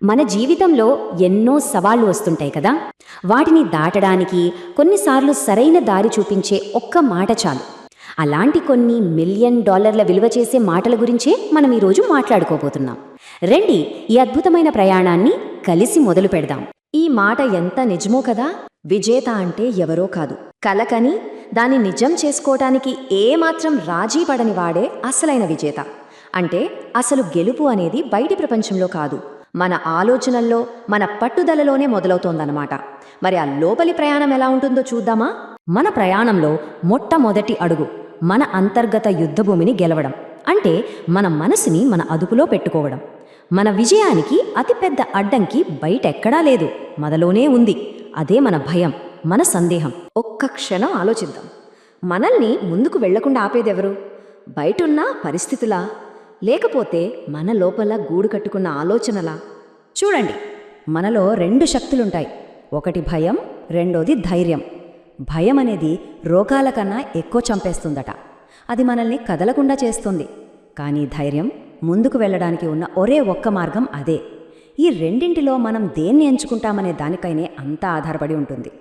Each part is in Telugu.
మన జీవితంలో ఎన్నో సవాళ్లు వస్తుంటాయి కదా. వాటిని దాటడానికి కొన్నిసార్లు సరైన దారి చూపించే ఒక్క మాట చాలు. అలాంటి కొన్ని $1,000,000 విలువ చేసే మాటల గురించే మనం ఈరోజు మాట్లాడుకోబోతున్నాం. రండి, ఈ అద్భుతమైన ప్రయాణాన్ని కలిసి మొదలు పెడదాం. ఈ మాట ఎంత నిజమో కదా. విజేత అంటే ఎవరో కాదు, కలకని దాన్ని నిజం చేసుకోవటానికి ఏమాత్రం రాజీ పడని వాడే అసలైన విజేత. అంటే అసలు గెలుపు అనేది బయటి ప్రపంచంలో కాదు, మన ఆలోచనల్లో, మన పట్టుదలలోనే మొదలవుతోందన్నమాట. మరి ఆ లోపలి ప్రయాణం ఎలా ఉంటుందో చూద్దామా? మన ప్రయాణంలో మొట్టమొదటి అడుగు మన అంతర్గత యుద్ధభూమిని గెలవడం. అంటే మన మనసుని మన అదుపులో పెట్టుకోవడం. మన విజయానికి అతిపెద్ద అడ్డంకి బయటెక్కడా లేదు, మనలోనే ఉంది. అదే మన భయం, మన సందేహం. ఒక్క క్షణం ఆలోచిద్దాం. మనల్ని ముందుకు వెళ్లకుండా ఆపేదెవరు? బయటున్న పరిస్థితులా, లేకపోతే మన లోపల గూడు కట్టుకున్న ఆలోచనలా? చూడండి, మనలో 2 శక్తులుంటాయి. ఒకటి భయం, రెండోది ధైర్యం. భయం అనేది రోగాల కన్నా ఎక్కువ చంపేస్తుందట. అది మనల్ని కదలకుండా చేస్తుంది. కానీ ధైర్యం ముందుకు వెళ్ళడానికి ఉన్న ఒరే ఒక్క మార్గం అదే. ఈ రెండింటిలో మనం దేన్ని ఎంచుకుంటామనే దానిపైనే అంతా ఆధారపడి ఉంటుంది.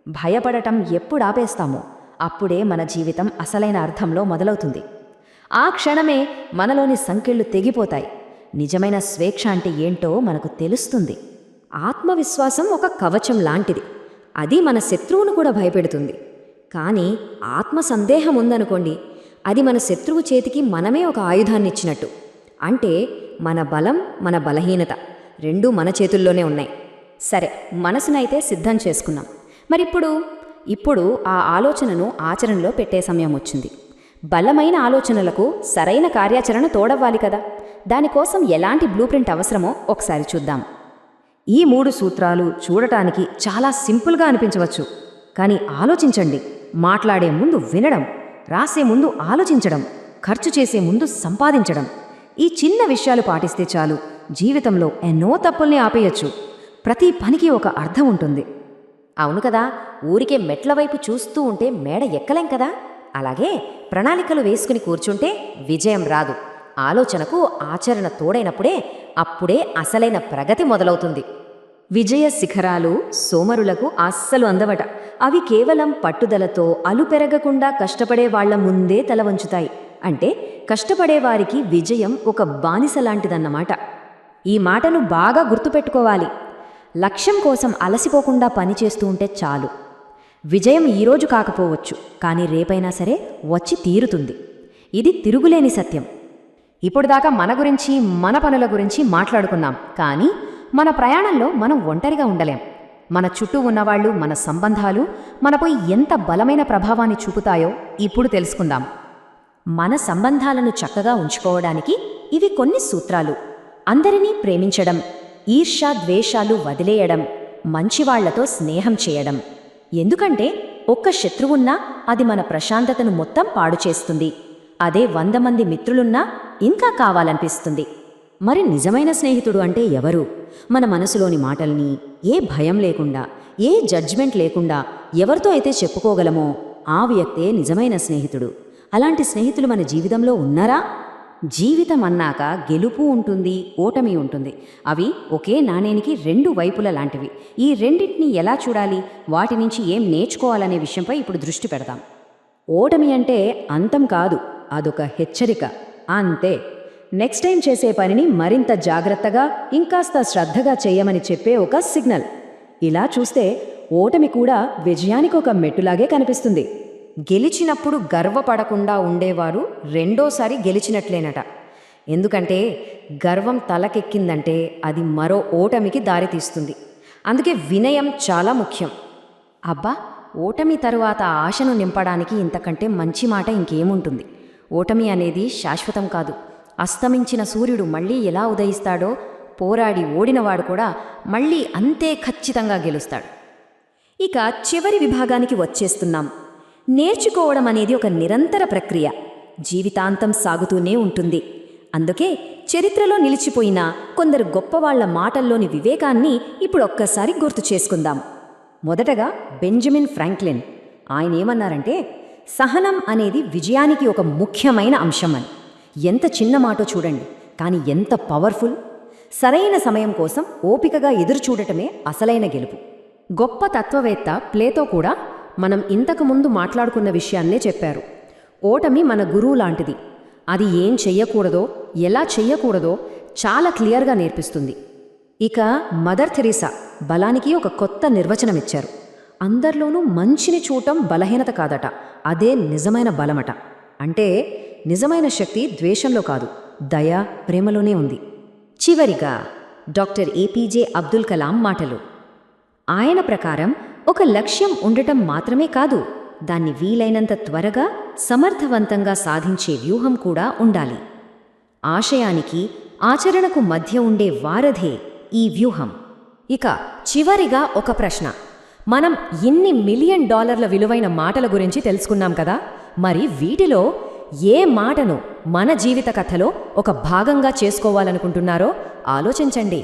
భయపడటం ఎప్పుడు ఆపేస్తామో అప్పుడే మన జీవితం అసలైన అర్థంలో మొదలవుతుంది. ఆ క్షణమే మనలోని సంకెళ్ళు తెగిపోతాయి. నిజమైన స్వేచ్ఛ అంటే ఏంటో మనకు తెలుస్తుంది. ఆత్మవిశ్వాసం ఒక కవచం లాంటిది. అది మన శత్రువును కూడా భయపెడుతుంది. కానీ ఆత్మ సందేహం ఉందనుకోండి, అది మన శత్రువు చేతికి మనమే ఒక ఆయుధాన్నిచ్చినట్టు. అంటే మన బలం, మన బలహీనత రెండూ మన చేతుల్లోనే ఉన్నాయి. సరే, మనసునైతే సిద్ధం చేసుకున్నాం. ఇప్పుడు ఆ ఆలోచనను ఆచరణలో పెట్టే సమయం వచ్చింది. బలమైన ఆలోచనలకు సరైన కార్యాచరణ తోడవ్వాలి కదా. దానికోసం ఎలాంటి బ్లూప్రింట్ అవసరమో ఒకసారి చూద్దాం. ఈ 3 సూత్రాలు చూడటానికి చాలా సింపుల్గా అనిపించవచ్చు. కానీ ఆలోచించండి. మాట్లాడే ముందు వినడం, రాసే ముందు ఆలోచించడం, ఖర్చు చేసే ముందు సంపాదించడం. ఈ చిన్న విషయాలు పాటిస్తే చాలు, జీవితంలో ఎన్నో తప్పుల్ని ఆపేయచ్చు. ప్రతి పనికి ఒక అర్థం ఉంటుంది. అవును కదా, ఊరికే మెట్ల వైపు చూస్తూ ఉంటే మేడ ఎక్కలేం కదా. అలాగే ప్రణాళికలు వేసుకుని కూర్చుంటే విజయం రాదు. ఆలోచనకు ఆచరణ తోడైనప్పుడే అప్పుడే అసలైన ప్రగతి మొదలవుతుంది. విజయ శిఖరాలు సోమరులకు అస్సలు అందవట. అవి కేవలం పట్టుదలతో అలుపెరగకుండా కష్టపడే వాళ్ల ముందే తల వంచుతాయి. అంటే కష్టపడేవారికి విజయం ఒక బానిసలాంటిదన్నమాట. ఈ మాటను బాగా గుర్తుపెట్టుకోవాలి. లక్ష్యం కోసం అలసిపోకుండా పనిచేస్తూ ఉంటే చాలు. విజయం ఈరోజు కాకపోవచ్చు, కానీ రేపైనా సరే వచ్చి తీరుతుంది. ఇది తిరుగులేని సత్యం. ఇప్పుడు దాకా మన గురించి, మన పనుల గురించి మాట్లాడుకున్నాం. కానీ మన ప్రయాణంలో మనం ఒంటరిగా ఉండలేం. మన చుట్టూ ఉన్నవాళ్లు, మన సంబంధాలు మనపై ఎంత బలమైన ప్రభావాన్ని చూపుతాయో ఇప్పుడు తెలుసుకుందాం. మన సంబంధాలను చక్కగా ఉంచుకోవడానికి ఇవి కొన్ని సూత్రాలు. అందరినీ ప్రేమించడం, ఈర్ష్య ద్వేషాలు వదిలేయడం, మంచివాళ్లతో స్నేహం చేయడం. ఎందుకంటే ఒక్క శత్రువున్నా అది మన ప్రశాంతతను మొత్తం పాడు చేస్తుంది. అదే 100 మంది మిత్రులున్నా ఇంకా కావాలనిపిస్తుంది. మరి నిజమైన స్నేహితుడు అంటే ఎవరు? మన మనసులోని మాటల్ని ఏ భయం లేకుండా, ఏ జడ్జ్మెంట్ లేకుండా ఎవరితో అయితే చెప్పుకోగలమో ఆ వ్యక్తే నిజమైన స్నేహితుడు. అలాంటి స్నేహితులు మన జీవితంలో ఉన్నారా? జీవితం అన్నాక గెలుపు ఉంటుంది, ఓటమి ఉంటుంది. అవి ఒకే నాణేనికి 2 వైపుల లాంటివి. ఈ రెండింటినీ ఎలా చూడాలి, వాటి నుంచి ఏం నేర్చుకోవాలనే విషయంపై ఇప్పుడు దృష్టి పెడదాం. ఓటమి అంటే అంతం కాదు, అదొక హెచ్చరిక అంతే. నెక్స్ట్ టైం చేసే పనిని మరింత జాగ్రత్తగా, ఇంకాస్త శ్రద్ధగా చేయమని చెప్పే ఒక సిగ్నల్. ఇలా చూస్తే ఓటమి కూడా విజయానికి ఒక మెట్టులాగే కనిపిస్తుంది. గెలిచినప్పుడు గర్వపడకుండా ఉండేవారు రెండోసారి గెలిచినట్లేనట. ఎందుకంటే గర్వం తలకెక్కిందంటే అది మరో ఓటమికి దారితీస్తుంది. అందుకే వినయం చాలా ముఖ్యం. అబ్బా, ఓటమి తరువాత ఆశను నింపడానికి ఇంతకంటే మంచి మాట ఇంకేముంటుంది? ఓటమి అనేది శాశ్వతం కాదు. అస్తమించిన సూర్యుడు మళ్ళీ ఎలా ఉదయిస్తాడో, పోరాడి ఓడినవాడు కూడా మళ్ళీ అంతే ఖచ్చితంగా గెలుస్తాడు. ఇక చివరి విభాగానికి వచ్చేస్తున్నాం. నేర్చుకోవడం అనేది ఒక నిరంతర ప్రక్రియ, జీవితాంతం సాగుతూనే ఉంటుంది. అందుకే చరిత్రలో నిలిచిపోయిన కొందరు గొప్పవాళ్ల మాటల్లోని వివేకాన్ని ఇప్పుడు ఒక్కసారి గుర్తు చేసుకుందాం. మొదటగా బెంజమిన్ ఫ్రాంక్లిన్. ఆయనేమన్నారంటే, సహనం అనేది విజయానికి ఒక ముఖ్యమైన అంశం అని. ఎంత చిన్న మాటో చూడండి, కానీ ఎంత పవర్ఫుల్. సరైన సమయం కోసం ఓపికగా ఎదురుచూడటమే అసలైన గెలుపు. గొప్ప తత్వవేత్త ప్లేతో కూడా మనం ఇంతకుముందు మాట్లాడుకున్న విషయాన్నే చెప్పారు. ఓటమి మన గురువు లాంటిది. అది ఏం చెయ్యకూడదో, ఎలా చెయ్యకూడదో చాలా క్లియర్గా నేర్పిస్తుంది. ఇక మదర్ థెరీసా బలానికి ఒక కొత్త నిర్వచనమిచ్చారు. అందరిలోనూ మంచిని చూడటం బలహీనత కాదట, అదే నిజమైన బలమట. అంటే నిజమైన శక్తి ద్వేషంలో కాదు, దయ, ప్రేమలోనే ఉంది. చివరిగా డాక్టర్ ఏపీజే అబ్దుల్ కలాం మాటలు. ఆయన ప్రకారం ఒక లక్ష్యం ఉండటం మాత్రమే కాదు, దాన్ని వీలైనంత త్వరగా సమర్థవంతంగా సాధించే వ్యూహం కూడా ఉండాలి. ఆశయానికి ఆచరణకు మధ్య ఉండే వారధే ఈ వ్యూహం. ఇక చివరిగా ఒక ప్రశ్న. మనం ఇన్ని $1 మిలియన్ విలువైన మాటల గురించి తెలుసుకున్నాం కదా, మరి వీటిలో ఏ మాటను మన జీవిత కథలో ఒక భాగంగా చేసుకోవాలనుకుంటున్నారో ఆలోచించండి.